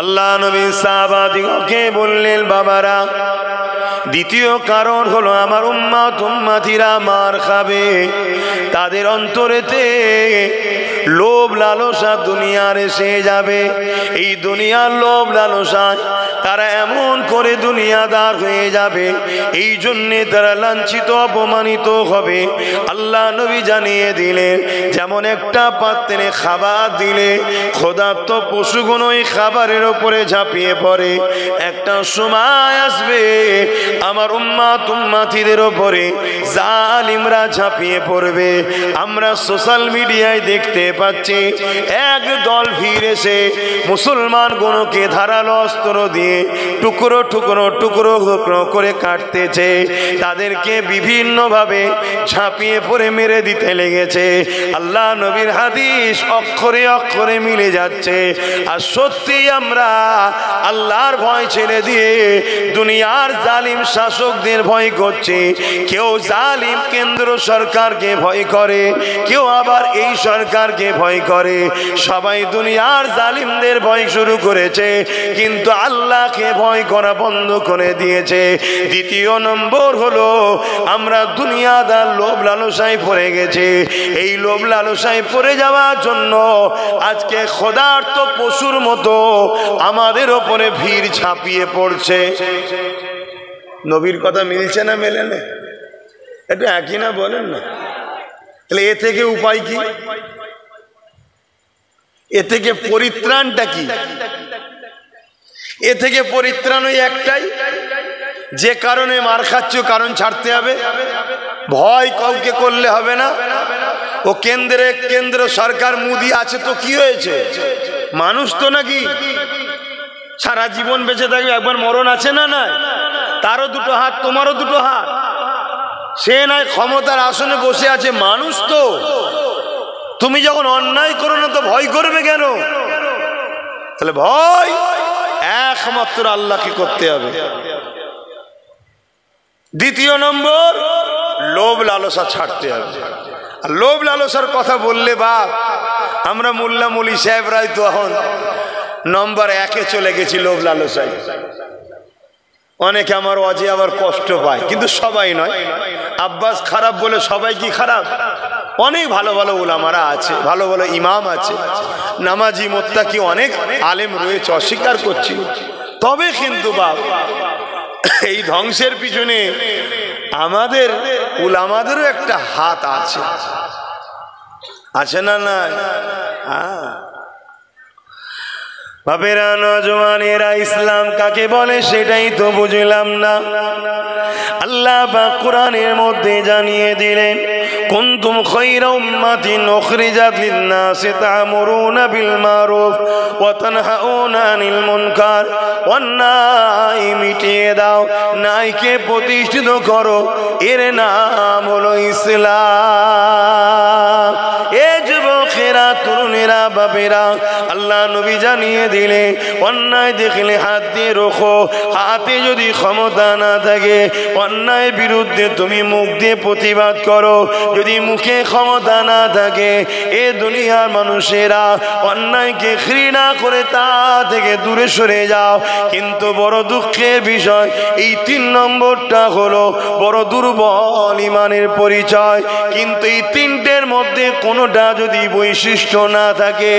আল্লাহ নবী সাহাবাদিগকে বললেন, বাবারা, দ্বিতীয় কারণ হলো আমার উম্মতিরা মার খাবে। তাদের অন্তরেতে লোভ লালসা দুনিয়ার এসে যাবে। এই দুনিয়ার লোভ লালসায় তারা এমন করে দুনিয়াদার হয়ে যাবে, এই জন্যে তারা লাঞ্ছিত অপমানিত হবে। আল্লাহ নবী জানিয়ে দিলেন, যেমন একটা পাত্রে খাবার দিলে ক্ষুধার্ত পশুগুলো ওই খাবারের ওপরে ঝাঁপিয়ে পড়ে, একটা সময় আসবে আমার উম্মতিদের ওপরে জালিমরা ঝাঁপিয়ে পড়বে। আমরা সোশ্যাল মিডিয়ায় দেখতে পাচ্ছি এক দল ভিড় এসে মুসলমানগুলোকে ধারালো অস্ত্র দিয়ে টুকরো টুকরো টুকরো টুকরো করে কাটতেছে, তাদেরকে বিভিন্নভাবে ঝাঁপিয়ে পড়ে মেরে দিতে লেগেছে। আল্লাহ নবীর হাদিস অক্ষরে অক্ষরে মিলে যাচ্ছে। আর সত্যি আমরা আল্লাহর ভয় ছেড়ে দিয়ে দুনিয়ার জালিম শাসকদের ভয় করছি। কেউ জালিম কেন্দ্র সরকারকে ভয় করে, কেউ আবার এই সরকারকে ভয় করে। সবাই দুনিয়ার জালিমদের ভয় শুরু করেছে, কিন্তু আল্লাহকে ভয় করা বন্ধ করে দিয়েছে। দ্বিতীয় নম্বর হলো আমরা দুনিয়াদার লোভ লালসায় পড়ে গেছে। এই লোভ লালসায় পড়ে যাওয়ার জন্য আজকে ক্ষুধার্ত পশুর মতো আমাদের ওপরে ভিড় ঝাঁপিয়ে পড়ছে। নবীর কথা মিলছে না মেলে না? একটু একই না বলেন না? তাহলে এ থেকে উপায় কি? এ থেকে পরিত্রাণটা কি? এ থেকে পরিত্রাণ ওই একটাই, যে কারণে মার খাচ্ছ কারণ ছাড়তে হবে। ভয় কাউকে করলে হবে না। ও কেন্দ্র সরকার মুদি আছে তো কি হয়েছে? মানুষ তো নাকি সারা জীবন বেঁচে থাকবে, একবার মরণ আছে না? নাই, তারও দুটো হাত, তোমারও দুটো হাত। সে নয় ক্ষমতার আসনে বসে আছে, মানুষ তো। তুমি যখন অন্যায় করো না তো ভয় করবে কেন? তাহলে ভয় একমাত্র আল্লাহকে করতে হবে। দ্বিতীয় নম্বর, লোভ লালসা ছাড়তে হবে। আর লোভ লালসার কথা বললে বাপ, আমরা মোল্লা মলি সাহেবরাই তো এখন নম্বর 1-এ চলে গেছি লোভ লালসায়। অনেকে আমার অজে আবার কষ্ট পায়, কিন্তু সবাই নয়। আব্বাস খারাপ বলে সবাই কি খারাপ? অনেক ভালো ভালো উলামারা আছে, ভালো ভালো ইমাম আছে, নামাজি মোত্তাকি অনেক আলেম রয়েছে, অস্বীকার করছি। তবে কিন্তু বাপ, এই ধ্বংসের পিছনে আমাদের উলামাদেরও একটা হাত আছে, আছে না? না, বাপেরা, নওজওয়ানেরা, ইসলাম কাকে বলে সেটাই তো বুঝলাম না। আল্লাহ পাক কোরআনের মধ্যে জানিয়ে দিলেন, কুনতুম খায়রা উম্মাতিন উখরিজাত লিন-নাসি তা'মুরুনা বিল মারুফ ওয়া তানহাউনা আনিল মুনকার। অন্যায় মিটিয়ে দাও, ন্যায়কে প্রতিষ্ঠিত করো, এর নাম হলো ইসলাম। এ যুবকেরা, তরুণেরা, বাপেরা, আল্লাহ নবী জানিয়ে দিলে অন্যায় দেখলে হাত দিয়ে রোখো। হাতে যদি ক্ষমতা না থাকে, অন্যায়ের বিরুদ্ধে তুমি মুখ দিয়ে প্রতিবাদ করো। যদি মুখে ক্ষমতা না থাকে, এ দুনিয়ার মানুষেরা অন্যায়কে ঘৃণা করে তা থেকে দূরে সরে যাও। কিন্তু বড় দুঃখের বিষয়, এই 3 নম্বরটা হলো বড় দুর্বল ইমানের পরিচয়। কিন্তু এই 3টের মধ্যে কোনোটা যদি বৈশিষ্ট্য না থাকে,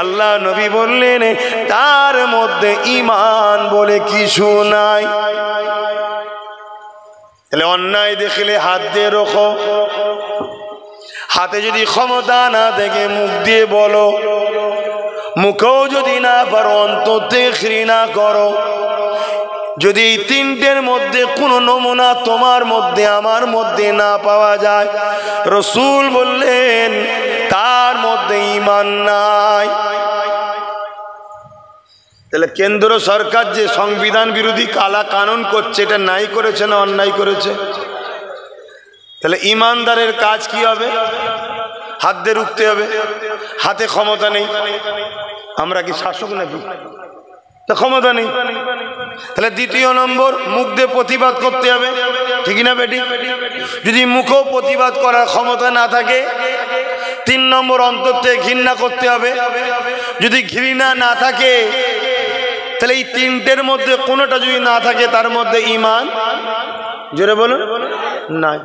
আল্লাহ নবী বললেন তার মধ্যে ঈমান বলে কিছু নাই। তাহলে অন্যায় দেখলে হাত দিয়ে রোখো, হাতে যদি ক্ষমতা না থাকে মুখ দিয়ে বলো, মুখেও যদি না পারো অন্তর থেকে ঘৃণা করো। যদি এই 3টের মধ্যে কোনো নমুনা তোমার মধ্যে আমার মধ্যে না পাওয়া যায়, রাসূল বললেন তার মধ্যে ঈমান নাই। তাহলে কেন্দ্র সরকার যে সংবিধান বিরোধী কালা কানুন করছে, এটা নাই করেছে না অন্যায় করেছে? তাহলে ইমানদারের কাজ কি হবে? হাত দিয়ে রুখতে হবে। হাতে ক্ষমতা নেই, আমরা কি শাসক নাকি? তা ক্ষমতা নেই। তাহলে দ্বিতীয় নম্বর, মুখ দিয়ে প্রতিবাদ করতে হবে, ঠিক না বেটি? যদি মুখেও প্রতিবাদ করার ক্ষমতা না থাকে, 3 নম্বর, অন্তর থেকে ঘৃণা করতে হবে। যদি ঘৃণা না থাকে, তাহলে এই তিনটের মধ্যে কোনোটা যদি না থাকে তার মধ্যে ঈমান, জোরে বলুন, নাই।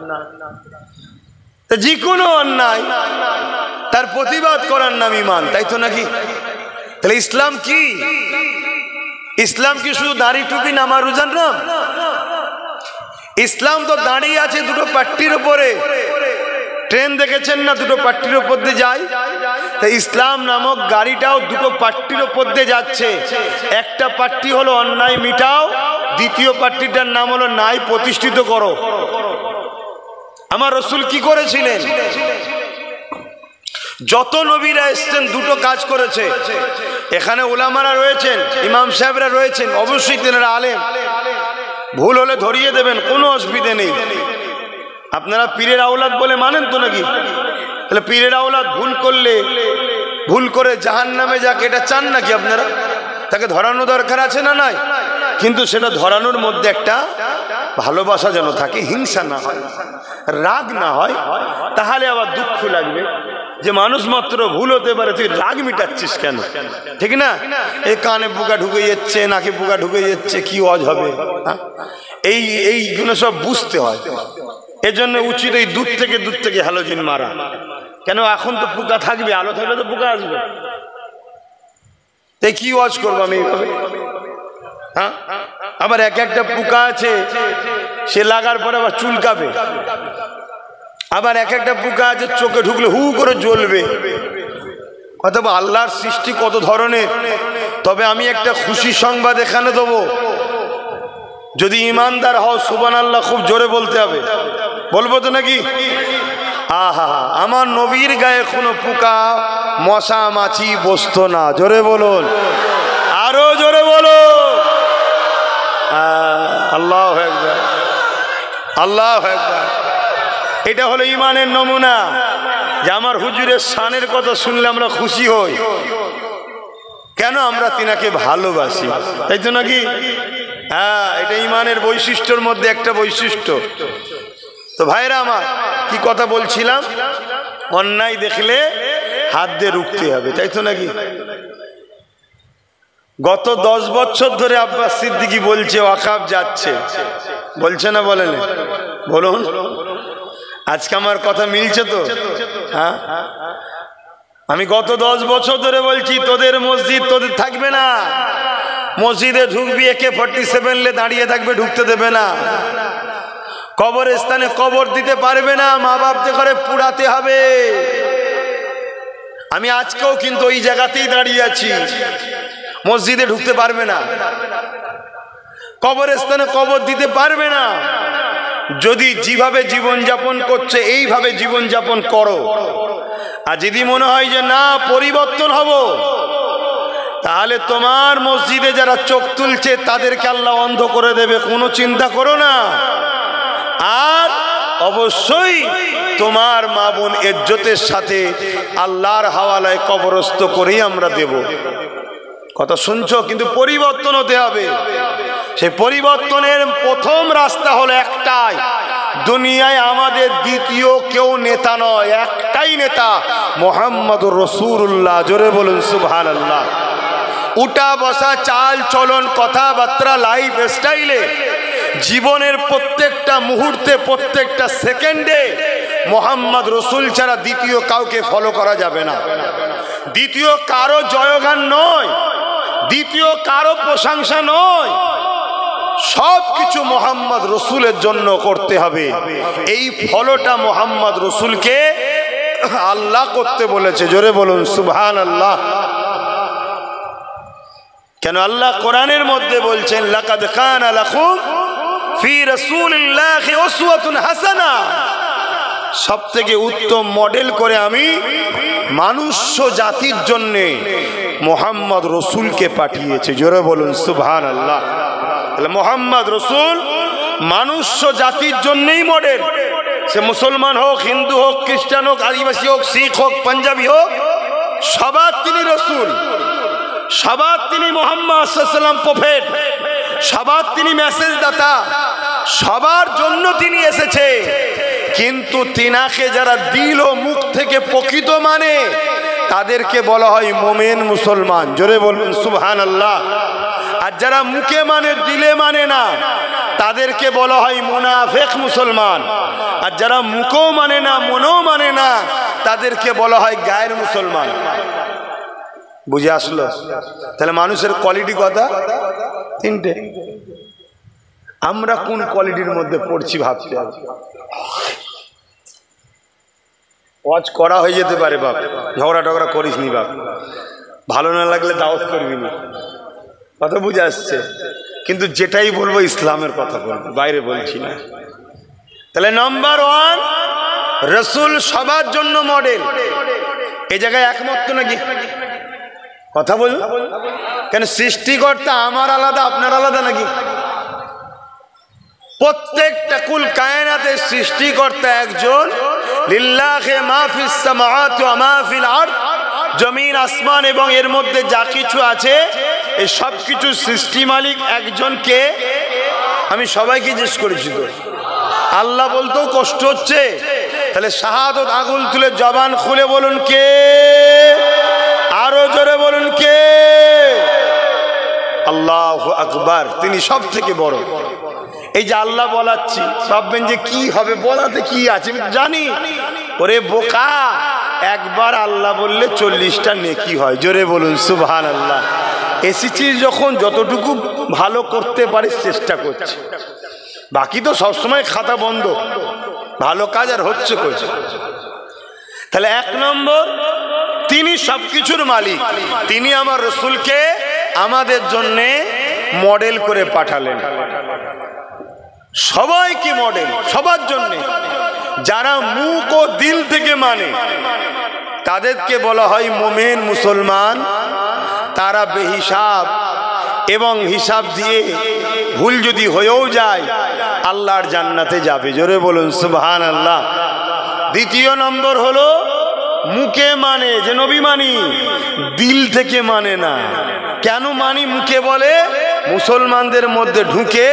তা যে কোনো অন্যায় তার প্রতিবাদ করার নাম ঈমান, তাই তো নাকি? তাহলে ইসলাম কি? ইসলাম কি শুধু দাড়ি টুপি নামা রোজার নাম? ইসলাম তো দাঁড়িয়ে আছে দুটো পাট্টির উপরে। ট্রেন দেখেছেন না, দুটো পাট্টির উপর দিয়ে যায়? তাই ইসলাম নামক গাড়িটাও দুটো পাট্টির উপর দিয়ে যাচ্ছে। একটা পাট্টি হলো অন্যায় মিটাও, দ্বিতীয় পাট্টিটার নাম হলো ন্যায় প্রতিষ্ঠিত করো। আমার রাসূল কি করেছিলেন? যত নবীরা এসেছেন দুটো কাজ করেছে। এখানে উলামারা রয়েছেন, ইমাম সাহেবরা রয়েছেন, অবশ্যই তেনারা আলেম, ভুল হলে ধরিয়ে দেবেন, কোনো অসুবিধে নেই। আপনারা পীরের আওলাদ বলে মানেন তো নাকি? তাহলে পীরের আওলাদ ভুল করলে, ভুল করে জাহান্নামে যাক, এটা চান নাকি আপনারা? তাকে ধরানো দরকার আছে না নাই? কিন্তু সেটা ধরানোর মধ্যে একটা ভালোবাসা যেন থাকে, হিংসা না হয়, রাগ না হয়। তাহলে আবার দুঃখ লাগবে যে মানুষ মাত্র ভুল হতে পারে, তুই রাগ মিটাচ্ছিস কেন? ঠিক না? এই কানে পোকা ঢুকে যাচ্ছে, নাকে পোকা ঢুকে যাচ্ছে, কি ওয়াজ হবে? এইগুলো সব বুঝতে হয়। এজন্য উচিত এই দূর থেকে হ্যালোজেন মারা। কেন? এখন তো পোকা থাকবে, আলো থাকলে তো পোকা আসবে। তাই কি ওয়াজ করবো আমি এইভাবে? হ্যাঁ, আবার একটা পোকা আছে, সে লাগার পরে আবার চুলকাবে। আবার একটা পোকা আছে চোখে ঢুকলে হু করে জ্বলবে। অথবা আল্লাহর সৃষ্টি কত ধরনের। তবে আমি একটা খুশি সংবাদ এখানে দেবো, যদি ইমানদার হও সুবহানাল্লাহ খুব জোরে বলতে হবে। বলবো তো নাকি? আহা, আমার নবীর গায়ে কোনো পোকা মশা মাছি বসতো না। জোরে বলুন, আরো জোরে বলো। আল্লাহু আকবার, আল্লাহু আকবার। এটা হলো ইমানের নমুনা, যে আমার হুজুরের শানের কথা শুনলে আমরা খুশি হই। কেন? আমরা তিনাকে ভালোবাসি, তাই তো নাকি? হ্যাঁ, এটা ইমানের বৈশিষ্ট্যের মধ্যে একটা বৈশিষ্ট্য। তো ভাইরা আমার, কি কথা বলছিলাম? অন্যায় দেখলে হাত দিয়ে রুখতে হবে, তাই তো নাকি? গত 10 বছর ধরে আব্বাস সিদ্দিকী বলছে ওয়াকফ যাচ্ছে, বলছে না? বলেন, বলুন। আজকে আমার কথা মিলছে তো? হ্যাঁ, আমি গত 10 বছর ধরে বলছি তোদের মসজিদ তোদের থাকবে না। মসজিদে ঢুকবি AK-47 লে দাঁড়িয়ে থাকবে, ঢুকতে দেবে না। কবরস্থানে কবর দিতে পারবে না, মা বাপদের ঘরে পুড়াতে হবে। আমি আজকেও কিন্তু ওই জায়গাতেই দাঁড়িয়ে আছি, মসজিদে ঢুকতে পারবে না, কবরস্থানে কবর দিতে পারবে না। যদি যেভাবে জীবনযাপন করছে এইভাবে জীবনযাপন করো। আর যদি মনে হয় যে না পরিবর্তন হব, তাহলে তোমার মসজিদে যারা চোখ তুলছে তাদেরকে আল্লাহ অন্ধ করে দেবে, কোনো চিন্তা করো না। আর অবশ্যই তোমার মা বোন ইজ্জতের সাথে আল্লাহর হাওয়ালায় কবরস্থ করেই আমরা দেব। কথা শুনছো? কিন্তু পরিবর্তন হতে হবে। সেই পরিবর্তনের প্রথম রাস্তা হলো একটাই, দুনিয়ায় আমাদের দ্বিতীয় কেউ নেতা নয়, একটাই নেতা, মুহাম্মদুর রাসূলুল্লাহ। জোরে বলুন সুবহানাল্লাহ। উঠা বসা, চাল চলন, কথাবার্তা, লাইফ স্টাইলে, জীবনের প্রত্যেকটা মুহূর্তে, প্রত্যেকটা সেকেন্ডে মুহাম্মদ রাসূল ছাড়া দ্বিতীয় কাউকে ফলো করা যাবে না। দ্বিতীয় কারো জয়গান নয়, দ্বিতীয় কারো প্রশংসা নয়, সব কিছু মুহাম্মদ রাসূলের জন্য করতে হবে। এই ফলোটা মুহাম্মদ রাসূলকে আল্লাহ করতে বলেছে। জোরে বলুন সুবহানাল্লাহ। কেন? আল্লাহ কোরআনের মধ্যে বলছেন লাকাদ কানা লাকুম ফি রাসূলিল্লাহি উসওয়াতুন হাসানা। সবথেকে উত্তম মডেল করে আমি মানুষ জাতির জন্য মুহাম্মদ রাসূলকে পাঠিয়েছি। জোরে বলুন সুবহানাল্লাহ। তাহলে মুহাম্মদ রাসূল মানুষ জাতির জন্যই মডেল। সে মুসলমান হোক, হিন্দু হোক, খ্রিস্টান হোক, আদিবাসী হোক, শিখ হোক, পাঞ্জাবি হোক, সবার তিনি রাসূল, সবার তিনি মুহাম্মদ সাল্লাল্লাহু আলাইহি ওয়াসাল্লাম প্রফেট, সবার তিনি মেসেজ দাতা, সবার জন্য তিনি এসেছে। কিন্তু তিনাকে যারা দিল ও মুখ থেকে প্রকৃত মানে তাদেরকে বলা হয় মুমিন, মুসলমান। জোরে বলুন সুবহানাল্লাহ। আর যারা মুখে মানে দিলে মানে না তাদেরকে বলা হয় মুনাফিক মুসলমান। আর যারা মুখও মানে না মনেও মানে না তাদেরকে বলা হয় গায়ের মুসলমান। বুঝে আসলো? তাহলে মানুষের কোয়ালিটি কথা তিনটে। আমরা কোন কোয়ালিটির মধ্যে পড়ছি ভাবতে হবে। ওয়াজ করা হয়ে যেতে পারে বাপ, ঝগড়া টগড়া করিস নি বাপ, ভালো না লাগলে দাওয়াত করবি না, কথা বুঝে আসছে? কিন্তু যেটাই বলবো ইসলামের কথা বলবো, বাইরে বলছি না। তাহলে নাম্বার 1, রসুল সবার জন্য মডেল। এই জায়গায় একমত তো নাকি? কথা বল। কেন? সৃষ্টিকর্তা আমার আলাদা আপনার আলাদা নাকি? প্রত্যেকটা কুল কায়নাতের সৃষ্টিকর্তা একজন। লিল্লাহি মা ফিস সামাওয়াতি ওয়া মা ফিল আরদ, জমিন আসমান এবং এর মধ্যে যা কিছু আছে এই সব কিছু সৃষ্টি মালিক একজনকে। আমি সবাইকে জিজ্ঞেস করেছি তো, আল্লাহ বলতেও কষ্ট হচ্ছে, তাহলে শাহাদত আগুন তুলে জবান খুলে বলুন কে? আরো জোরে বলুন কে? আল্লাহু আকবার। তিনি সব থেকে বড়। এই যে আল্লাহ বলাচ্ছি, ভাববেন যে কি হবে, বলাতে কি আছে জানি। ওরে বোকা, একবার আল্লাহ বললে 40টা নেকি হয়। জোরে বলুন সুবহানাল্লাহ। এসেছি যখন যতটুকু ভালো করতে পারিস চেষ্টা করছি, বাকি তো সবসময় খাতা বন্ধ, ভালো কাজ আর হচ্ছে করছে। তাহলে 1 নম্বর, তিনি সবকিছুর মালিক। তিনি আমার রসুলকে আমাদের জন্য মডেল করে পাঠালেন। সবাইকে মডেল, সবার জন্য। যারা মুখ ও দিল থেকে মানে তাদেরকে বলা হয় মুমিন মুসলমান। তারা বেহিসাব এবং হিসাব দিয়ে ভুল যদি হয়েও যায় আল্লাহর জান্নাতে যাবে। জোরে বলুন সুবহানাল্লাহ। 2 নম্বর হলো মুখে মানে, যে নবী মানি, দিল থেকে মানে না। কেন মানি? মুখে বলে, মুসলমানদের মধ্যে ঢুকে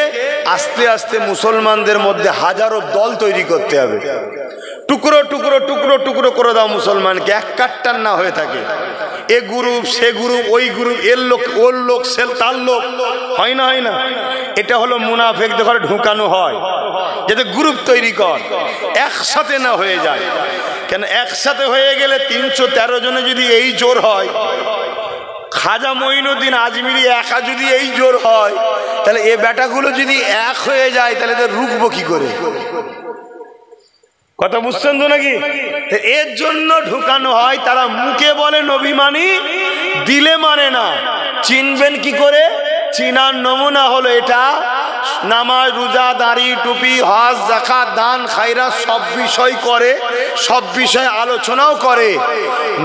আস্তে আস্তে মুসলমানদের মধ্যে হাজারো দল তৈরি করতে হবে। টুকরো টুকরো টুকরো টুকরো করে দাও মুসলমানকে, এক কাট্টার না হয়ে থাকে। এ গ্রুপ সে গ্রুপ, ওই গ্রুপ, এর লোক ওর লোক, সে তার লোক, হয় না? হয় না? এটা হলো মুনাফিকদের ঘরে ঢুকানো হয়, যাতে গ্রুপ তৈরি কর, একসাথে না হয়ে যায়। কেন? একসাথে হয়ে গেলে 313 জনে যদি এই জোর হয়, খাজা মঈনুদ্দিন আজমিরি একা যদি এই জোর হয়, তাহলে এ বেটাগুলো যদি এক হয়ে যায় তাহলে তো রুখবো কি করে? কথা বুঝছেন তো নাকি? এর জন্য ঢুকানো হয়। তারা মুখে বলে নবী মানি, দিলে মানে না। চিনবেন কি করে? চিনার নমুনা হলো এটা। নামাজ, রোজা, দাড়ি, টুপি, হজ, যাকাত, দান, খায়রাত সব বিষয় করে, সব বিষয়ে আলোচনাও করে।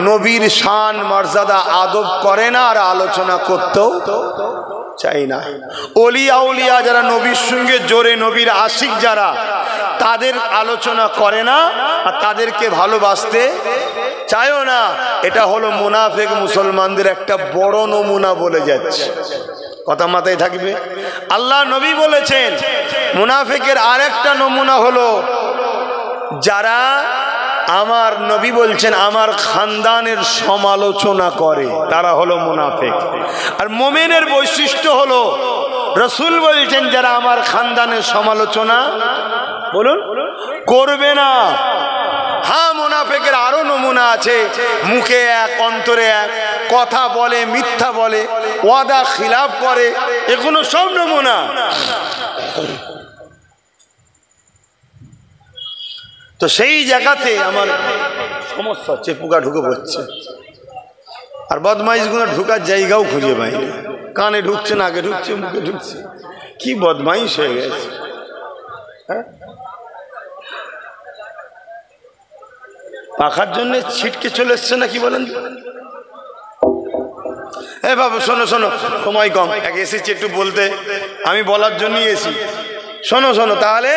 নবীর শান, মর্যাদা, আদব করে না, আর আলোচনা করতেও চাই না। ওলিয়া উলিয়া যারা নবীর সঙ্গে জোরে, নবীর আশিক যারা, তাদের আলোচনা করে না আর তাদেরকে ভালোবাসতে চায়ও না। এটা হলো মুনাফিক মুসলমানদের একটা বড় নমুনা বলে যাচ্ছে। কথা মাথায় থাকবে। আল্লাহ নবী বলেছেন মুনাফিকের আরেকটা নমুনা হলো যারা, আমার নবী বলছেন, আমার খানদানের সমালোচনা করে, তারা হলো মুনাফিক। আর মুমিনের বৈশিষ্ট্য হলো, রাসূল বলছেন যারা আমার খানদানের সমালোচনা বলুন করবে না। হ্যাঁ, মুনাফিকের আরো নমুনা আছে। মুখে এক, অন্তরে এক, কথা বলে, মিথ্যা বলে, ওয়াদা খিলাফ করে, এগুলো সব নমুনা। তো সেই জায়গাতে আমার সমস্যা হচ্ছে, পোকা ঢুকে পড়ছে। আর বদমাইশগুলো ঢুকার জায়গাও খুঁজে পাই, কানে ঢুকছে, নাকে ঢুকছে, মুখে ঢুকছে। কি বদমাইশ হয়ে গেছে। হ্যাঁ, পাখার জন্য ছিটকে চলে এসছে না, কি বলেন? এ বাবু শোনো শোনো, সময় কম, এক এসেছি একটু বলতে, আমি বলার জন্যই এসি। শোনো শোনো, তাহলে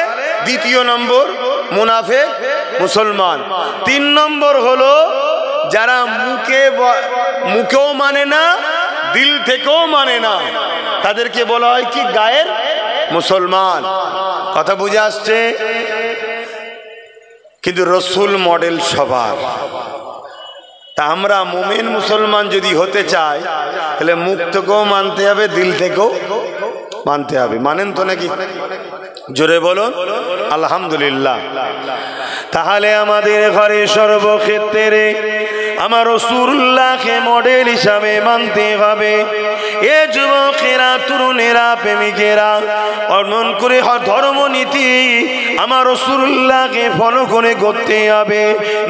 2 নম্বর মুনাফিক মুসলমান। 3 নম্বর হলো যারা মুখেও মানে না, দিল থেকেও মানে না, তাদেরকে বলা হয় কি? গায়ের মুসলমান। কথা বুঝে আসছে? কিন্তু রসুল মডেল সবার। তা আমরা মুমিন মুসলমান যদি হতে চাই তাহলে মুখ থেকেও মানতে হবে, দিল থেকেও মানতে হবে। মানেন তো নাকি? জোরে বলুন আলহামদুলিল্লাহ। তাহলে আমাদের ঘরে সর্বক্ষেত্রে আমার রাসূলুল্লাহকে মডেল হিসাবে মানতে হবে। এ যুবকেরা, তরুণেরা, প্রেমিকেরা, অর্জন করে ধর্মনীতি আমার রাসূলুল্লাহকে ফলো করে করতে হবে।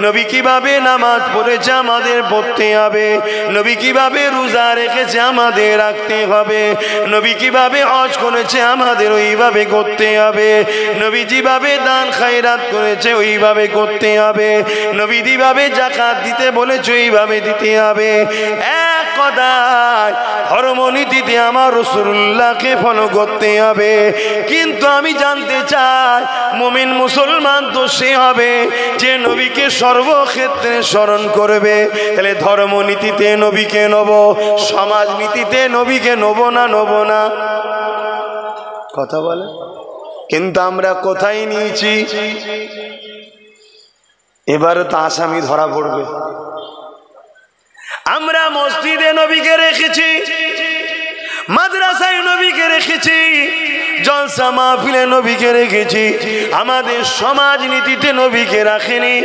নবী কিভাবে নামাজ পড়েছে আমাদের পড়তে হবে, নবী কিভাবে রোজা রেখেছে আমাদের রাখতে হবে, নবী কিভাবে হজ করেছে আমাদের ওইভাবে করতে হবে, নবী যেভাবে দান খায়রাত করেছে ওইভাবে করতে হবে, নবী যেভাবে যাকাত দিতে বলেছে ওইভাবে দিতে হবে। এক কথায় ধর্মনীতিতে আমার রাসূলুল্লাহকে ফলো করতে হবে। কিন্তু আমি জানতে চাই, মুমিন মুসলমান তো সে হবে যে নবীকে সর্বক্ষেত্রে স্মরণ করবে। তাহলে ধর্মনীতিতে নবীকে নেব, সমাজনীতিতে নবীকে নেব না নেব না? কথা বলে। কিন্তু আমরা কোথায় নিয়েছি? এবারে তো আসামি ধরা পড়বে। আমরা মসজিদে নবীকে রেখেছি, মাদ্রাসায় নবীকে রেখেছি, জলসা মাহফিলে নবীকে রেখেছি, আমাদের সমাজ নীতিতে নবীকে রাখেনি,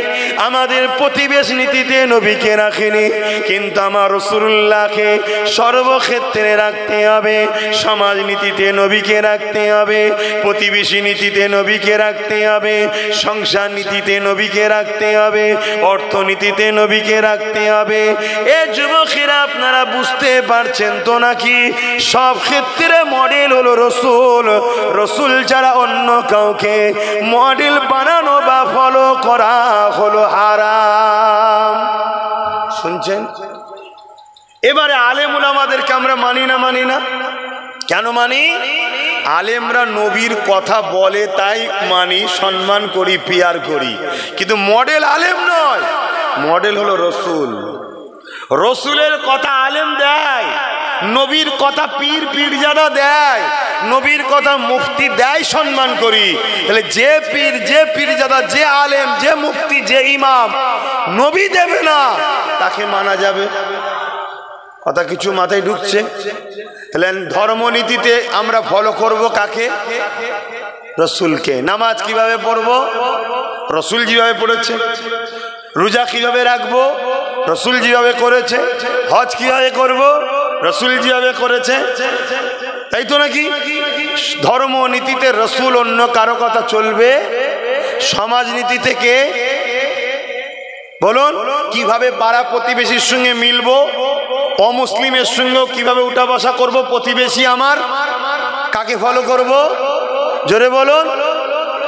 আমাদের প্রতিবেশ নীতিতে নবীকে রাখেনি। কিন্তু আমার রাসূলুল্লাহকে সর্বক্ষেত্রে রাখতে হবে। সমাজ নীতিতে নবীকে রাখতে হবে, প্রতিবেশী নীতিতে নবীকে রাখতে হবে, সংসার নীতিতে নবীকে রাখতে হবে, অর্থনীতিতে নবীকে রাখতে হবে। এ যুবকেরা, আপনারা বুঝতে পারছেন তো নাকি? সব ক্ষেত্রে মডেল হলো রসুল। রসুল ছাড়া অন্য কাউকে মডেল বানানো বা ফলো করা হলো হারাম। শুনছেন? এবারে আলেম ওলামাদেরকে আমরা মানি না মানি না? কেন মানি? আলেমরা নবীর কথা বলে তাই মানি, সম্মান করি, পিয়ার করি। কিন্তু মডেল আলেম নয়, মডেল হলো রসুল। রসুলের কথা আলেম দেয়, নবীর কথা পীর পীরজাদা দেয়, নবীর কথা মুফতি দেয়, সম্মান করি। তাহলে যে পীর, যে পীরজাদা, যে আলেম, যে মুফতি, যে ইমাম নবী দেবে না, তাকে মানা যাবে? কথা কিছু মাথায় ঢুকছে? তাহলে ধর্মনীতিতে আমরা ফলো করব কাকে? রসুলকে। নামাজ কিভাবে পড়বো? রসুল যেভাবে পড়েছে। রোজা কিভাবে রাখবো? রসুল যেভাবে করেছে। হজ কিভাবে করব? রসুল যেভাবে করেছে। তাই তো নাকি? ধর্মনীতিতে রসুল, অন্য কারো কথা চলবে? সমাজনীতি থেকে বলুন, কিভাবে পাড়া প্রতিবেশীর সঙ্গে মিলবো, অমুসলিমের সঙ্গেও কিভাবে উঠা বসা করবো, প্রতিবেশী আমার, কাকে ফলো করব? জোরে বলুন।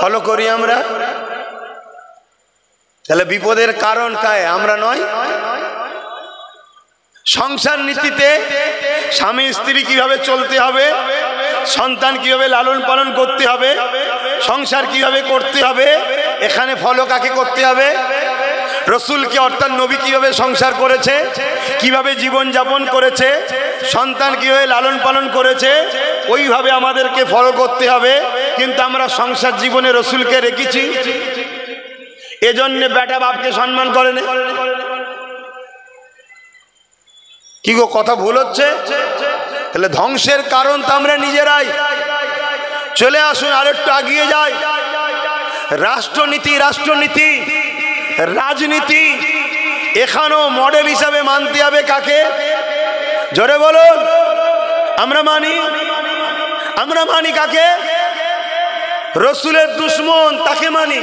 ফলো করি আমরা। তাহলে বিপদের কারণ কায়? আমরা নয়। সংসার নীতিতে স্বামী স্ত্রী কিভাবে চলতে হবে, সন্তান কিভাবে লালন পালন করতে হবে, সংসার কিভাবে করতে হবে, এখানে ফলো কাকে করতে হবে? রসুলকে, অর্থাৎ নবী কিভাবে সংসার করেছে, কিভাবে জীবন যাপন করেছে, সন্তান কিভাবে লালন পালন করেছে, ওইভাবে আমাদেরকে ফলো করতে হবে। কিন্তু আমরা সংসার জীবনে রসুলকে রেখেছি, এজন্য বেটা বাপকে সম্মান করে না। কি গো, কথা ভুল হচ্ছে? তাহলে ধ্বংসের কারণ তো আমরা নিজেরাই। চলে আসুন আরেকটু এগিয়ে যাই। রাষ্ট্রনীতি, রাষ্ট্রনীতি, রাজনীতি, এখানেও মডেল হিসাবে মানতে হবে কাকে? জোরে বলুন। আমরা মানি, আমরা মানি কাকে? রসুলের দুশ্মন, তাকে মানি।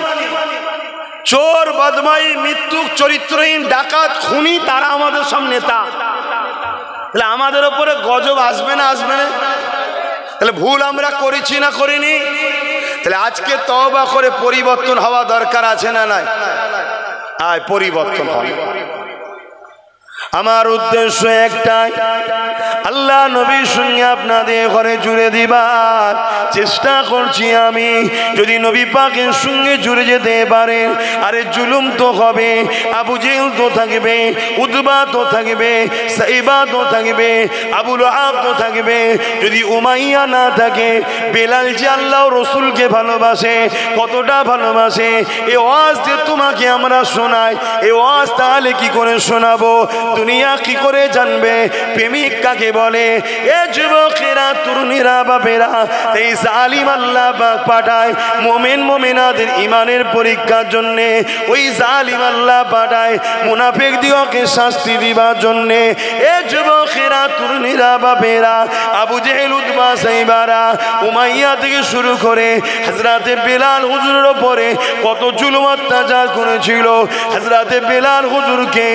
চোর, বদমাই, মৃত্যুক, চরিত্রহীন, ডাকাত, খুনি, তারা আমাদের সব নেতা। তাহলে আমাদের ওপরে গজব আসবে না আসবে না? তাহলে ভুল আমরা করেছি না করিনি? তাহলে আজকে তওবা করে পরিবর্তন হওয়া দরকার আছে না নাই? আয় পরিবর্তন হয়। আমার উদ্দেশ্য একটাই, আল্লাহ নবীর সঙ্গে আপনাদের ঘরে জুড়ে দিবার চেষ্টা করছি আমি। যদি নবী পাকের সঙ্গে জুড়ে যেতে পারেন, আরে জুলুম তো হবে, আবু জেহেল তো থাকবে, উতবা তো থাকবে, সাইবা তো থাকবে, আবু লাহাব তো থাকবে। যদি উমাইয়া না থাকে, বেলাল যে আল্লাহ রসুলকে ভালোবাসে, কতটা ভালোবাসে, এ ওয়াজ যে তোমাকে আমরা শোনাই, এ ওয়াজ তাহলে কি করে শোনাবো? দুনিয়া কি করে জানবে প্রেমিক কাকে বলে? এ যুবকেরা, তরুণীরা, বাপেরা, এই জালিম আল্লাহ পাঠায় মুমিন মুমিনাদের ইমানের পরীক্ষার জন্যে। ওই জালিম আল্লাহ পাঠায় মুনাফিক দিগকে শাস্তি দিবার জন্যে। এ যুবকেরা, তরুণীরা, বাপেরা, আবু জেহেল, উতবা, সাইবারা, উমাইয়া থেকে শুরু করে হযরতে বেলাল হুজুরের উপরে কত জুলুম অত্যাচার করেছিল। হযরতে বেলাল হুজুরকে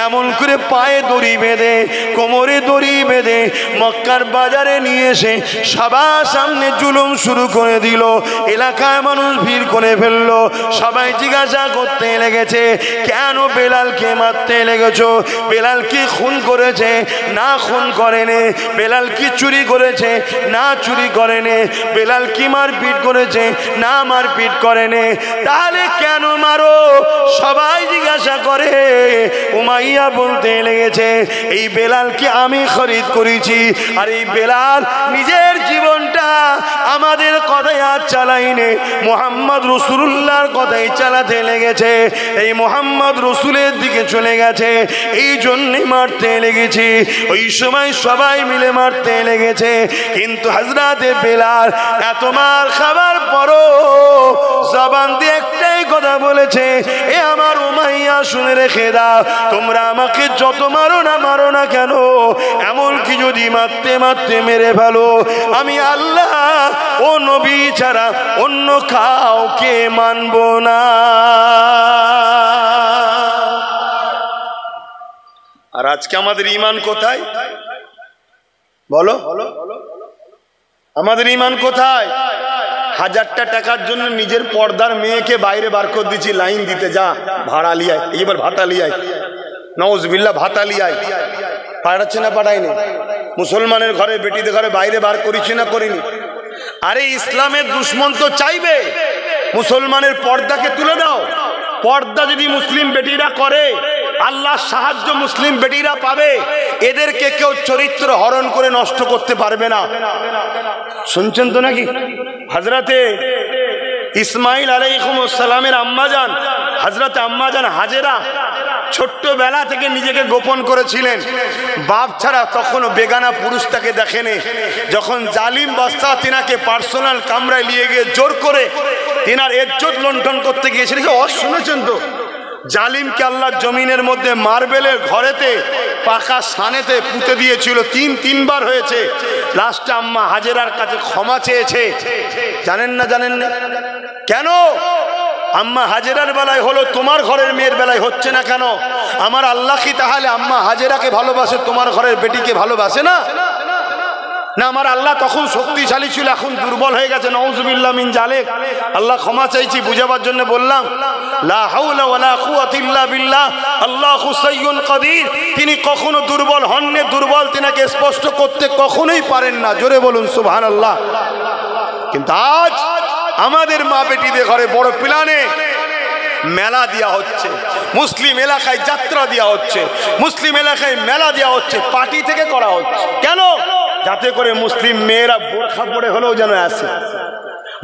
এমন করে পায়ে দড়ি বেঁধে, কোমরে দড়ি বেঁধে মক্কার বাজারে নিয়ে এসে সবার সামনে জুলুম শুরু করে দিল। এলাকায় মানুষ ভিড় করে ফেললো। সবাই জিজ্ঞাসা করতে লেগেছে, কেন বেলালকে মারতে লেগেছো? বেলাল কি খুন করেছে? না খুন করেনি। বেলাল কি চুরি করেছে? না চুরি করেনি। বেলাল কি মারপিট করেছে? না মারপিট করেনি। তাহলে কেন মারো? সবাই জিজ্ঞাসা করে। উমাইয়া বলতে লেগেছে, এই বেলালকে আমি খরিদ করেছি, আর এই বেলাল নিজের জীবনটা আমাদের কথাই আর চালাইনি, মুহাম্মদ রাসূলুল্লাহর কথাই চালাতে লেগেছে। এই মুহাম্মদ রাসূলের দিকে চলে গেছে, এই জন্যে মারতে লেগেছি। ওই সময় সবাই মিলে মারতে লেগেছে। কিন্তু হযরতে বেলাল এত মার খাবার পরও জবান দিয়ে একটাই কথা বলেছে, এ আমার উমাইয়া শুনে রেখে দাও, তোমরা আমাকে যত মারো না কেন, এমনকি যদি মারতে মারতে মেরে ফেলো, আমি আল্লাহ ও নবী ছাড়া অন্য কাউকে মানব না। আর আজকে আমাদের ঈমান কোথায় বলো? আমাদের ঈমান কোথায়? 1000টা টাকার জন্য নিজের পর্দার মেয়েকে বাইরে বার করে দিচ্ছি, লাইন দিতে যা, ভাড়া লিয়ায়, এবার ভাতা লিয়ায়, নাউজুবিল্লাহ, ভাতা লিয়ায়। পাঠাচ্ছে না পাঠায়নি? মুসলমানের ঘরে, বেটিদের ঘরে বাইরে বার করেছি না করিনি? আরে ইসলামের দুশ্মন তো চাইবে মুসলমানের পর্দাকে তুলে দাও। পর্দা যদি মুসলিম বেটিরা করে, আল্লাহর সাহায্য মুসলিম বেটিরা পাবে। এদেরকে কেউ চরিত্র হরণ করে নষ্ট করতে পারবে না। শুনছেন তো নাকি? হযরতে ইসমাইল আলাইহিস সালামের আম্মাজান, হযরতে আম্মাজান হাজেরা ছোট্টবেলা থেকে নিজেকে গোপন করেছিলেন। বাপ ছাড়া তখনও বেগানা পুরুষ তাকে দেখেনি। যখন জালিম বাদশা তিনাকে পার্সোনাল কামরায় নিয়ে গিয়ে জোর করে তিনার ইজ্জত লুণ্ঠন করতে গিয়েছিলেন, শুনেছেন তো? জালিমকে আল্লাহ জমিনের মধ্যে মার্বেলের ঘরেতে পাকা সানেতে পুঁতে দিয়েছিল, 3বার হয়েছে। লাস্টে আম্মা হাজেরার কাছে ক্ষমা চেয়েছে। জানেন না? জানেন না কেন? আম্মা হাজেরার বেলায় হলো, তোমার ঘরের মেয়ের বেলায় হচ্ছে না কেন? আমার আল্লাহ কি তাহলে আম্মা হাজেরাকে ভালোবাসে, তোমার ঘরের বেটিকে ভালোবাসে না? না, আমার আল্লাহ তখন শক্তিশালী ছিল, এখন দুর্বল হয়ে গেছে। নাউজুবিল্লাহ মিন জালিক। আল্লাহ ক্ষমা চাইছি, বুঝাবার জন্য বললাম। লা হাওলা ওয়ালা কুওয়াতা ইল্লা বিল্লাহ, আল্লাহু সাইয়্যুন কাদির। তিনি কখনো দুর্বল হননি, দুর্বল তিনাকে স্পষ্ট করতে কখনোই পারেন না। জোরে বলুন সুবহানাল্লাহ। কিন্তু আজ আমাদের মা বেটিদের ঘরে বড় প্ল্যানে মেলা দেওয়া হচ্ছে, মুসলিম এলাকায় যাত্রা দেওয়া হচ্ছে, মুসলিম এলাকায় মেলা দেওয়া হচ্ছে, পার্টি থেকে করা হচ্ছে। কেন? যাতে করে মুসলিম মেয়েরা বোরখা পরে হলেও যেন আসে,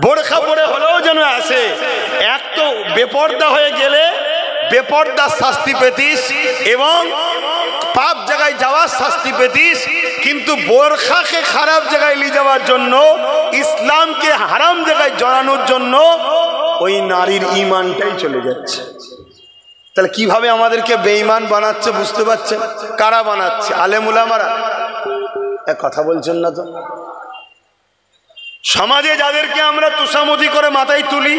বোরখা পরে হলেও যেন আসে। এক তো বেপর্দা হয়ে গেলে বেপর্দার শাস্তি পেতিস এবং পাপ জায়গায় যাওয়ার শাস্তি পেতিস, কিন্তু বোরখাকে খারাপ জায়গায় নিয়ে যাওয়ার জন্য, ইসলামকে হারাম জায়গায় জড়ানোর জন্য ওই নারীর ঈমানটাই চলে যাচ্ছে। তাহলে কিভাবে আমাদেরকে বেঈমান বানাচ্ছে বুঝতে পারছেন? কারা বানাচ্ছে? আলেম উলামারা। এক কথা বলছেন না তো? সমাজে যাদেরকে আমরা তোষামতি করে মাথায় তুলি,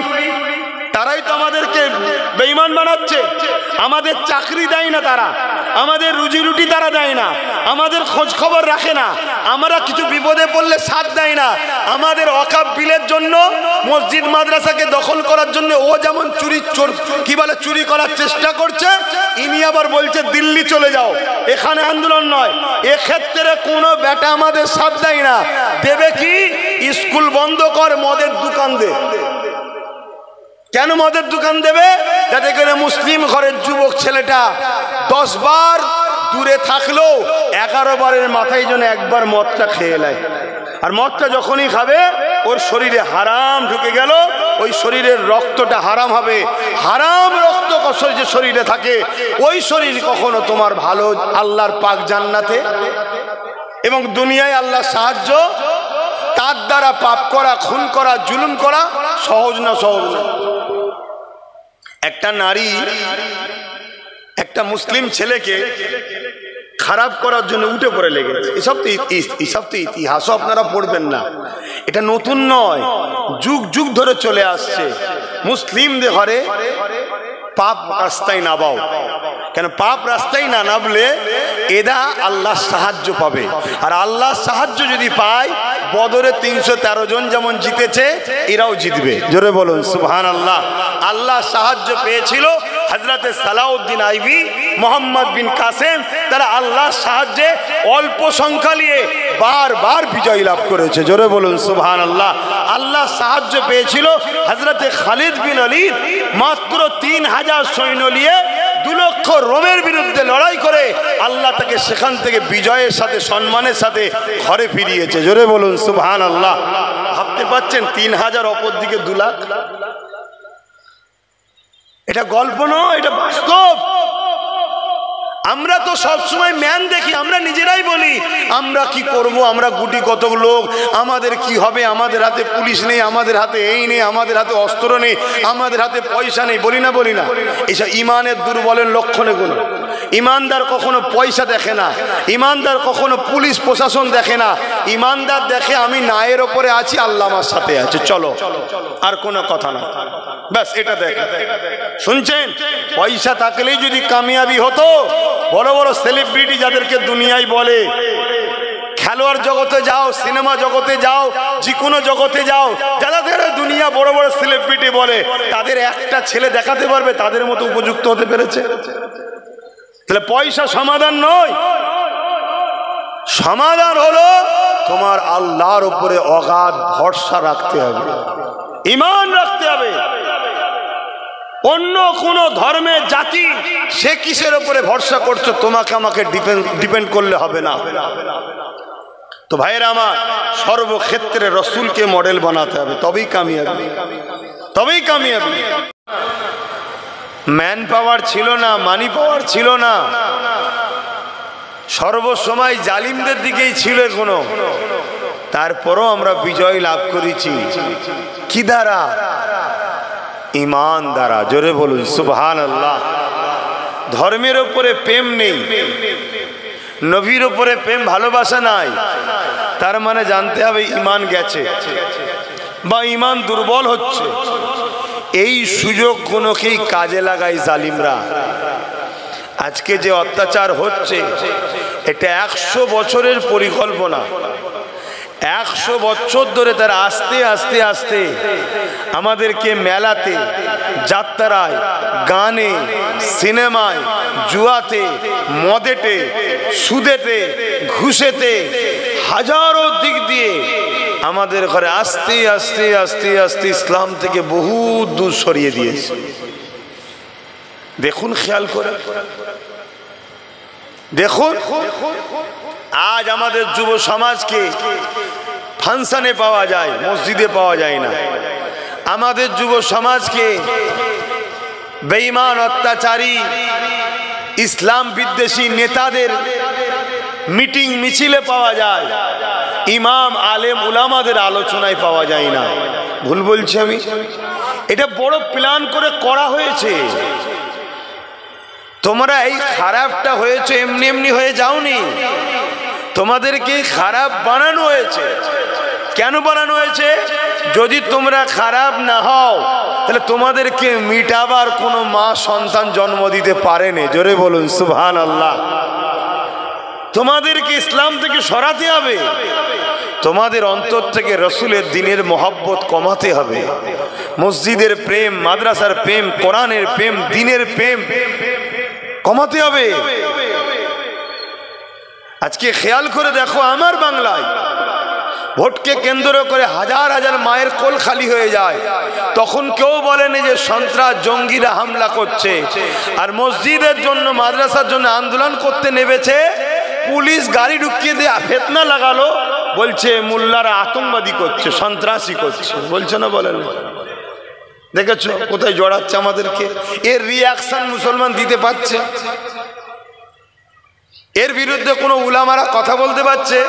তারাই তো আমাদেরকে বেঈমান বানাচ্ছে। আমাদের চাকরি দেয় না তারা, আমাদের রুজি রুটি তারা দেয় না, আমাদের খোঁজ খবর রাখে না, আমরা কিছু বিপদে পড়লে সাথ দেয় না। আমাদের ওয়াকফ বিলের জন্য মসজিদ মাদ্রাসাকে দখল করার জন্য ও যেমন চুরি করার চেষ্টা করছে, ইনি আবার বলছে দিল্লি চলে যাও, এখানে আন্দোলন নয়। এক্ষেত্রে কোনো বেটা আমাদের সাথ দেয় না। দেবে কি? স্কুল বন্ধ কর, মদের দোকান দে। কেন মদের দোকান দেবে? যাতে করে মুসলিম ঘরের যুবক ছেলেটা 10 বার দূরে থাকলেও 11 বারের মাথায় যেন একবার মদটা খেয়ে নেয়। আর মদটা যখনই খাবে ওর শরীরে হারাম ঢুকে গেল, ওই শরীরের রক্তটা হারাম হবে। হারাম রক্ত যে শরীরে থাকে ওই শরীর কখনো তোমার ভালো আল্লাহর পাক জান্নাতে এবং দুনিয়ায় আল্লাহর সাহায্য, তার দ্বারা পাপ করা, খুন করা, জুলুম করা সহজ না, সহজ না। একটা নারী একটা মুসলিম ছেলেকে খারাপ করার জন্য উঠে পড়ে লেগেছে। এসব তো ইতিহাসও আপনারা পড়বেন না, এটা নতুন নয়, যুগ যুগ ধরে চলে আসছে। মুসলিমদের ঘরে পাপ রাস্তায় নামাও, কেন পাপ রাস্তায় না নামলে এরা আল্লাহর সাহায্য পাবে। আর আল্লাহর সাহায্য যদি পায়, বদরে 313 জন যেমন জিতেছে এরাও জিতবে। জোরে বলুন সুবহানাল্লাহ। আল্লাহর সাহায্য পেয়েছিল হযরতে সালাউদ্দিন আইবি, মোহাম্মদ বিন কাসেম, তারা আল্লাহর সাহায্যে অল্প সংখ্যা নিয়ে বারবার বিজয় লাভ করেছে। জোরে বলুন সুবহানাল্লাহ। আল্লাহর সাহায্য পেয়েছিল হযরতে খালিদ বিন ওলীদ, মাত্র 3000 সৈন্য নিয়ে 2 লক্ষ রোমের বিরুদ্ধে লড়াই করে আল্লাহ তাকে সেখান থেকে বিজয়ের সাথে, সম্মানের সাথে ঘরে ফিরিয়েছে। জোরে বলুন সুবহানাল্লাহ। ভাবতে পারছেন 3000 অপর দিকে 2 লাখ। এটা গল্প নয়, এটা বাস্তব। আমরা তো সবসময় ম্যান দেখি, আমরা নিজেরাই বলি আমরা কি করব, আমরা গুটি কত লোক, আমাদের কি হবে, আমাদের হাতে পুলিশ নেই, আমাদের হাতে এই নেই, আমাদের হাতে অস্ত্র নেই, আমাদের হাতে পয়সা নেই, বলি না বলি না? এইসব ইমানের দুর্বলের লক্ষণে গুলো। ইমানদার কখনো পয়সা দেখে না, ইমানদার কখনো পুলিশ প্রশাসন দেখে না। ইমানদার দেখে আমি নায়ের ওপরে আছি, আল্লাহ আমার সাথে আছে, চলো, আর কোনো কথা না, ব্যাস এটা দেখে। শুনছেন? পয়সা থাকলেই যদি কামিয়াবি হতো, বড় বড় সেলিব্রিটি যাদেরকে দুনিয়ায় বলে, খেলোয়াড় জগতে যাও, সিনেমা জগতে যাও, যে কোনো জগতে যাও, যাদের দুনিয়া বড় বড় সেলিব্রিটি বলে, তাদের একটা ছেলে দেখাতে পারবে তাদের মতো উপযুক্ত হতে পেরেছে? তাহলে পয়সা সমাধান নয়, সমাধান হলো তোমার আল্লাহর উপরে অগাধ ভরসা রাখতে হবে, ঈমান রাখতে হবে। অন্য কোন ধর্মের জাতি সে কিসের উপরে ভরসা করছো, তোমাকে আমাকে ডিপেন্ড করলে হবে না। তো ভাইয়েরা আমার, সর্বক্ষেত্রে রসুলকে মডেল বানাতে হবে, তবেই কামিয়াবি, তবেই কামিয়াবি। ম্যান পাওয়ার ছিল না, মানি পাওয়ার ছিল না, সর্বসময় জালিমদের দিকেই ছিল কোনো। তারপরও আমরা বিজয় লাভ করেছি কি দ্বারা? ঈমান দ্বারা। জোরে বলুন সুবহানাল্লাহ। ধর্মের উপরে প্রেম নেই, নবীর উপরে প্রেম ভালোবাসা নাই, তার মানে জানতে হবে ঈমান গেছে বা ঈমান দুর্বল হচ্ছে। এই সুযোগ কোনোকেই কাজে লাগায় জালিমরা। আজকে যে অত্যাচার হচ্ছে এটা 100 বছরের পরিকল্পনা। 100 বছর ধরে তারা আস্তে আস্তে আস্তে আমাদেরকে মেলাতে, যাত্রায়, গানে, সিনেমায়, জুয়াতে, মদেতে, সুদেতে, ঘুষেতে, হাজারো দিক দিয়ে আমাদের ঘরে আস্তে আস্তে আস্তে আস্তে ইসলাম থেকে বহু দূর সরিয়ে দিয়েছে। দেখুন, খেয়াল করে দেখুন, আজ আমাদের যুব সমাজকে ফাংশনে পাওয়া যায়, মসজিদে পাওয়া যায় না। আমাদের যুব সমাজকে বেঈমান, অত্যাচারী, ইসলাম বিদ্বেষী নেতাদের মিটিং মিছিলে পাওয়া যায়, ইমাম আলেম উলামাদের আলোচনায় পাওয়া যায় না। ভুল বলছি আমি? এটা বড় প্ল্যান করে করা হয়েছে। তোমরা এই খারাপটা হয়েছে এমনি এমনি হয়ে যাওনি, তোমাদেরকে খারাপ বানানো হয়েছে। কেন বানানো হয়েছে? যদি তোমরা খারাপ না হও তাহলে তোমাদেরকে মিটাবার কোনো মা সন্তান জন্ম দিতে পারেনি। জোরে বলুন সুবহানাল্লাহ। তোমাদেরকে ইসলাম থেকে সরাতে হবে, তোমাদের অন্তর থেকে রসুলের দিনের মহব্বত কমাতে হবে, মসজিদের প্রেম, মাদ্রাসার প্রেম, কোরআনের প্রেম, দিনের প্রেম কমাতে হবে। আজকে খেয়াল করে দেখো, আমার বাংলায় ভোটকে কেন্দ্র করে হাজার হাজার মায়ের কোল খালি হয়ে যায়, তখন কেউ বলেনি যে সন্ত্রাস জঙ্গিরা হামলা করছে। আর মসজিদের জন্য, মাদ্রাসার জন্য আন্দোলন করতে নেমেছে, পুলিশ গাড়ি ঢুকিয়ে দিয়ে ফেতনা লাগালো, বলছে মোল্লারা আতঙ্কবাদী করছে, সন্ত্রাসী করছে। বলছে না, বলেন? দেখেছো কোথায় জড়াচ্ছে আমাদেরকে? এর রিয়াকশন মুসলমান দিতে পারছে? এর বিরুদ্ধে কোনো উলামারা কথা বলতে পারছে?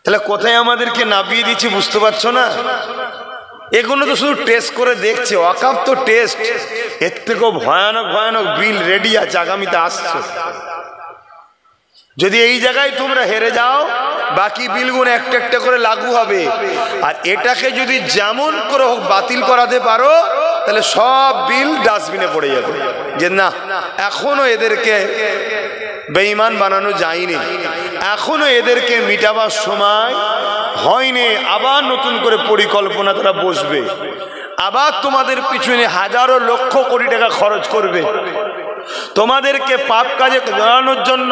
তাহলে কোথায় আমাদেরকে নামিয়ে দিচ্ছি বুঝতে পারছো না? এগুলো তো শুধু টেস্ট করে দেখছে। ওয়াকাফ তো টেস্ট, এর থেকেও ভয়ানক ভয়ানক বিল রেডি আছে, আগামীতে আসছে। যদি এই জায়গায় তোমরা হেরে যাও, বাকি বিলগুলো একটা একটা করে লাগু হবে। আর এটাকে যদি যেমন করে হোক বাতিল করাতে পারো, তাহলে সব বিল ডাস্টবিনে পড়ে যাবে। যে না, এখনো এদেরকে বেঈমান বানানো যায়নি, এখনো এদেরকে মিটাবার সময় হয়নি। আবার নতুন করে পরিকল্পনা তারা বসবে, আবার তোমাদের পিছনে হাজারো লক্ষ কোটি টাকা খরচ করবে, তোমাদেরকে পাপ কাজে জড়ানোর জন্য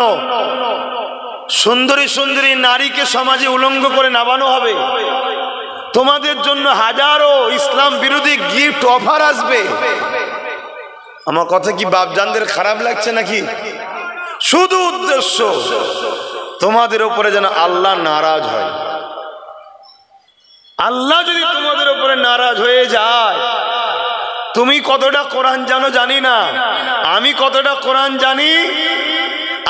সুন্দরী সুন্দরী নারীকে সমাজে উলঙ্গ করে নামানো হবে, তোমাদের জন্য হাজারো ইসলাম বিরোধী গিফট অফার আসবে। আমার কথা কি বাপজানদের খারাপ লাগছে নাকি? শুধু উদ্দেশ্য তোমাদের উপরে যেন আল্লাহ নারাজ হয়। আল্লাহ যদি তোমাদের উপরে নারাজ হয়ে যায়, তুমি কতটা কোরআন জানো জানি না, আমি কতটা কোরআন জানি,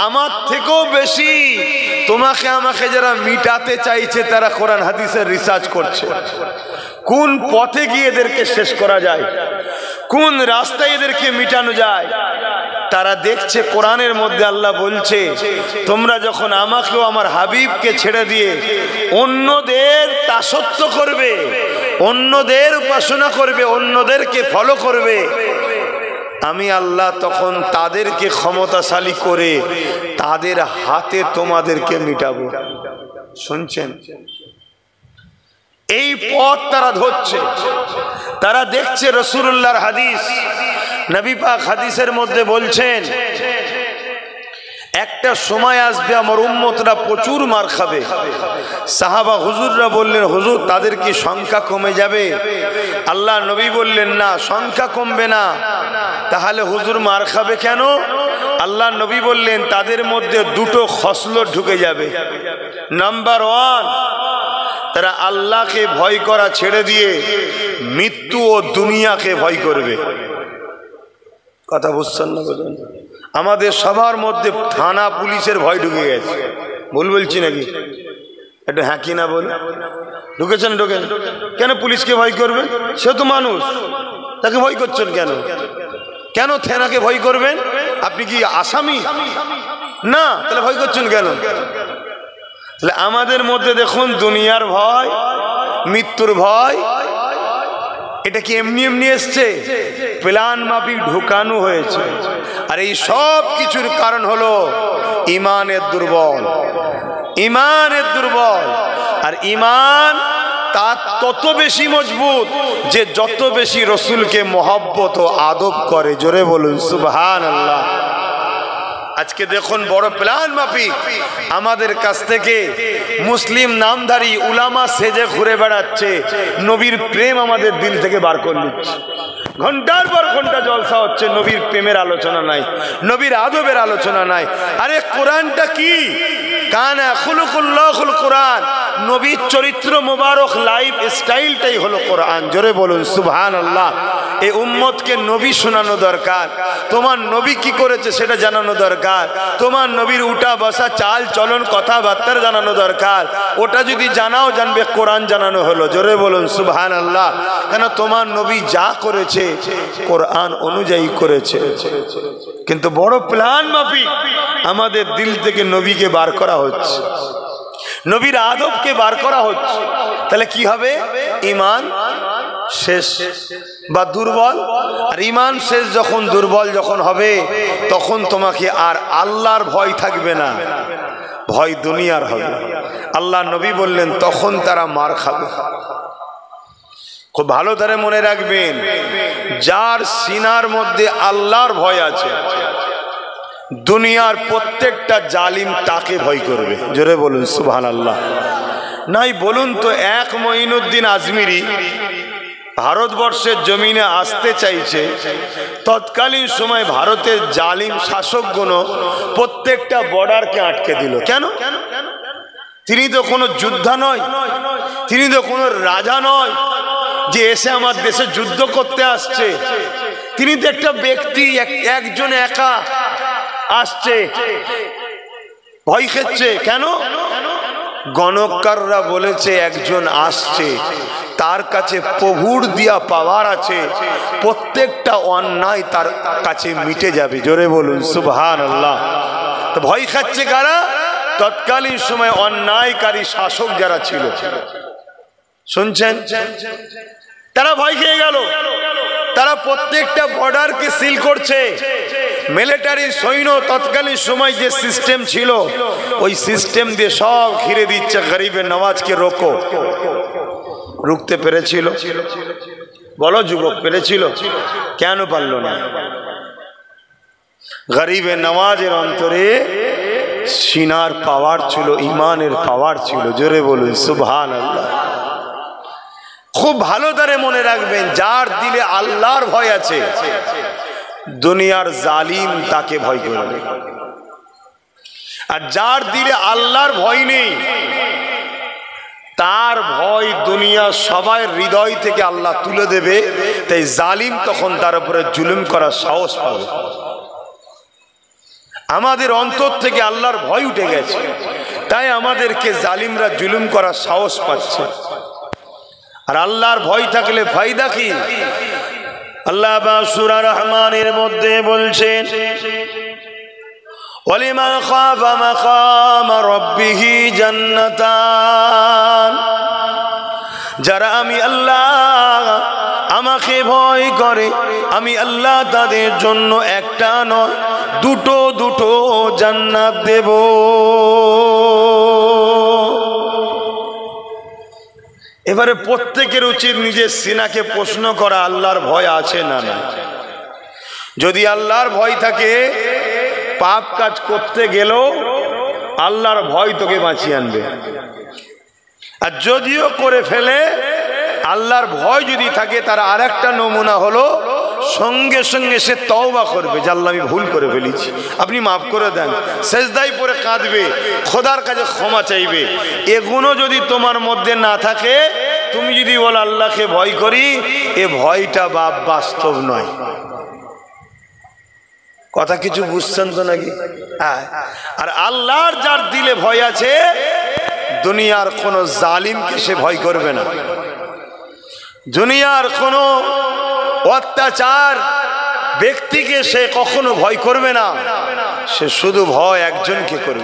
আমার থেকেও বেশি তোমাকে আমাকে যারা মিটাতে চাইছে তারা কোরআন হাদিসের রিসার্চ করছে। কোন পথে গিয়ে এদেরকে শেষ করা যায়, কোন রাস্তায় এদেরকে মিটানো যায়, তারা দেখছে। কোরআনের মধ্যে আল্লাহ বলছে, তোমরা যখন আমাকেও আমার হাবিবকে ছেড়ে দিয়ে অন্যদের দাসত্ব করবে, অন্যদের উপাসনা করবে, অন্যদেরকে ফলো করবে, আমি আল্লাহ তখন তাদেরকে ক্ষমতাশালী করে তাদের হাতে তোমাদেরকে মিটাবো। শুনছেন? এই পথ তারা ধরছে, তারা দেখছে রাসূলুল্লাহর হাদিস। নবী পাক হাদিসের মধ্যে বলছেন, একটা সময় আসবে আমার উম্মতরা প্রচুর মার খাবে। সাহাবা হুজুররা বললেন, হুজুর তাদের কি সংখ্যা কমে যাবে? আল্লাহ নবী বললেন, না, সংখ্যা কমবে না। তাহলে হুজুর মার খাবে কেন? আল্লাহ নবী বললেন, তাদের মধ্যে দুটো খসলত ঢুকে যাবে। নাম্বার 1, তারা আল্লাহকে ভয় করা ছেড়ে দিয়ে মৃত্যু ও দুনিয়াকে ভয় করবে। কথা বুঝছেন না? বুঝুন, আমাদের সবার মধ্যে থানা পুলিশের ভয় ঢুকে গেছে। ভুল বলছি নাকি? একটু হ্যাঁ কি না বল। ঢুকেছেন? ঢুকেন। কেন পুলিশকে ভয় করবে? সে তো মানুষ, তাকে ভয় করছেন কেন? কেন থানাকে ভয় করবেন? আপনি কি আসামি না? তাহলে ভয় করছেন কেন? তাহলে আমাদের মধ্যে দেখুন, দুনিয়ার ভয়, মৃত্যুর ভয়, এটা কি এমনি এমনি এসছে? প্ল্যান মাফিক ঢুকানো হয়েছে। আর এই সব কিছুর কারণ হলো ইমানের দুর্বল, ইমানের দুর্বল। আর ইমান তার তত বেশি মজবুত যে যত বেশি রসুলকে মহব্বত ও আদব করে। জোরে বলুন সুবহানাল্লাহ। আজকে দেখুন, বড় প্ল্যান মাফিক আমাদের কাছ থেকে মুসলিম নামধারী উলামা সেজে ঘুরে বেড়াচ্ছে, নবীর প্রেম আমাদের দিল থেকে বার করে নিচ্ছে। ঘন্টার পর ঘন্টা জলসা হচ্ছে, নবীর প্রেমের আলোচনা নাই, নবীর আদবের আলোচনা নাই। আরে কোরআনটা কি? কানা খুলুকুল্লাহুল কোরআন, নবীর চরিত্র মোবারক লাইফ স্টাইলটাই হলো কোরআন। জোরে বলুন সুবহানাল্লাহ। এই উম্মতকে নবী শোনানো দরকার, তোমার নবী কি করেছে সেটা জানানো দরকার, তোমার নবীর উঠা বসা চাল চলন কথাবার্তা জানানো দরকার। ওটা যদি জানাও, জানবে কোরআন জানানো হলো। জোরে বলুন সুবহানাল্লাহ। কেন? তোমার নবী যা করেছে কোরআন অনুযায়ী করেছে। কিন্তু বড় প্ল্যান মাফিক আমাদের দিল থেকে নবীকে বার করা হচ্ছে। নবীর আদবকে বার করা হচ্ছে। তাহলে কি হবে? ঈমান শেষ বা দুর্বল। আর ঈমান শেষ যখন, দুর্বল যখন হবে, তখন তোমাকে আর আল্লাহর ভয় থাকবে না, ভয় দুনিয়ার হবে। আল্লাহ নবী বললেন তখন তারা মার খাবে। খুব ভালো করে মনে রাখবেন, যার সিনার মধ্যে আল্লাহর ভয় আছে, দুনিয়ার প্রত্যেকটা জালিম তাকে ভয় করবে। জোরে বলুন সুবহানাল্লাহ। নাই বলুন তো, এক মঈনুদ্দিন আজমিরি ভারতবর্ষের জমিনে আসতে চাইছে, তৎকালীন সময় ভারতের জালিম শাসকগণ প্রত্যেকটা বর্ডারকে আটকে দিল। কেন? তিনি তো কোনো যোদ্ধা নয়, তিনি তো কোনো রাজা নয় যে এসে আমার দেশে যুদ্ধ করতে আসছে। তিনি তো একটা ব্যক্তি, একজন একা আসছে, ভয় খেচ্ছে। কেন? গণককাররা বলেছে একজন আসছে, তার কাছে প্রভুর দিয়া পাওয়ার আছে, প্রত্যেকটা অন্যায় তার কাছে মিটে যাবে। জোরে বলুন সুবহানাল্লাহ। তো ভয় খাচ্ছে কারা? তৎকালীন সময় অন্যায়কারী শাসক যারা ছিল, শুনছেন, তারা ভয় খেয়ে গেল। তারা প্রত্যেকটা বর্ডারকে সিল করছে। মিলিটারি সৈন্য তৎকালীন সময় যে সিস্টেম ছিল, ওই সিস্টেম দিয়ে সব ঘিরে দিচ্ছে। গরিবে নওয়াজকে রোকো। রুখতে পেরেছিল? বলো যুবক, পেরেছিল? কেন পারল না? গরিবে নওয়াজের অন্তরে সিনার পাওয়ার ছিল, ইমানের পাওয়ার ছিল। জোরে বলুন সুবহানাল্লাহ। খুব ভালো করে মনে রাখবেন, যার দিলে আল্লাহর ভয় আছে, দুনিয়ার জালিম তাকে ভয় করবে। আর যার দিলে আল্লাহর ভয় নেই, তার ভয় দুনিয়া সবাই হৃদয় থেকে আল্লাহ তুলে দেবে। তাই জালিম তখন তার উপরে জুলুম করার সাহস পাবে। আমাদের অন্তর থেকে আল্লাহর ভয় উঠে গেছে, তাই আমাদেরকে জালিমরা জুলুম করার সাহস পাচ্ছে। আর আল্লাহর ভয় থাকলে ফায়দা কি? আল্লাহ সূরা রহমানের মধ্যে বলছেন, ওয়ালিমান খাফা মাকামা রাব্বিহি জান্নাতান। যারা আমি আল্লাহ, আমাকে ভয় করে, আমি আল্লাহ তাদের জন্য একটা নয়, দুটো দুটো জান্নাত দেব। এবারে প্রত্যেকের উচিত নিজের সিনাকে প্রশ্ন করা, আল্লাহর ভয় আছে না না? যদি আল্লাহর ভয় থাকে, পাপ কাজ করতে গেলেও আল্লাহর ভয় তোকে বাঁচিয়ে আনবে। আর যদিও করে ফেলে, আল্লাহর ভয় যদি থাকে, তার আরেকটা নমুনা হলো সঙ্গে সঙ্গে সে তওবা করবে যে আল্লাহ আমি ভুল করে ফেলেছি, আপনি মাফ করে দেন। সেজদায় পড়ে কাঁদবে, খোদার কাছে ক্ষমা চাইবে। এগুলো যদি তোমার মধ্যে না থাকে, তুমি যদি বলো আল্লাহকে ভয় করি, এ ভয়টা বাস্তব নয়। কথা কিছু বুঝছেন তো নাকি? আর আল্লাহর যার দিলে ভয় আছে, দুনিয়ার কোন জালিমকে সে ভয় করবে না, দুনিয়ার কোন অত্যাচার ব্যক্তিকে সে কখনো ভয় করবে না। সে শুধু ভয় একজনকে করবে।